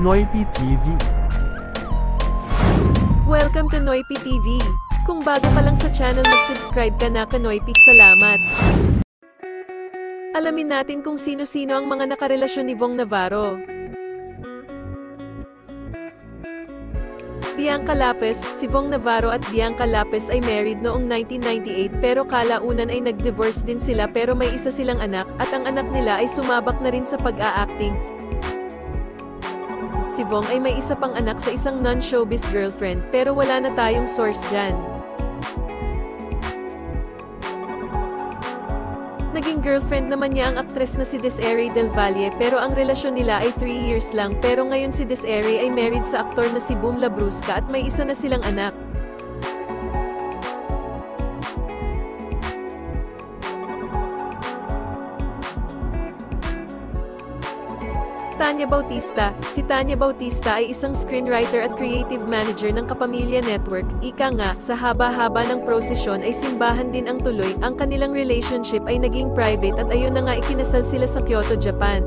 Noypi TV. Welcome to Noypi TV. Kung bago pa lang sa channel, mag-subscribe ka na Kanoypi. Salamat. Alamin natin kung sino-sino ang mga nakarelasyon ni Vong Navarro. Bianca Lapez. Si Vong Navarro at Bianca Lapez ay married noong 1998 pero kalaunan ay nag-divorce din sila pero may isa silang anak at ang anak nila ay sumabak na rin sa pag-a-acting. Si Vong ay may isa pang anak sa isang non-showbiz girlfriend pero wala na tayong source dyan. Naging girlfriend naman niya ang aktres na si Desiree Del Valle pero ang relasyon nila ay 3 years lang pero ngayon si Desiree ay married sa aktor na si Boom Labrusca at may isa na silang anak. Tanya Bautista. Si Tanya Bautista ay isang screenwriter at creative manager ng Kapamilya Network. Ika nga, sa haba-haba ng prosesyon ay simbahan din ang tuloy. Ang kanilang relationship ay naging private at ayun na nga ikinasal sila sa Kyoto, Japan.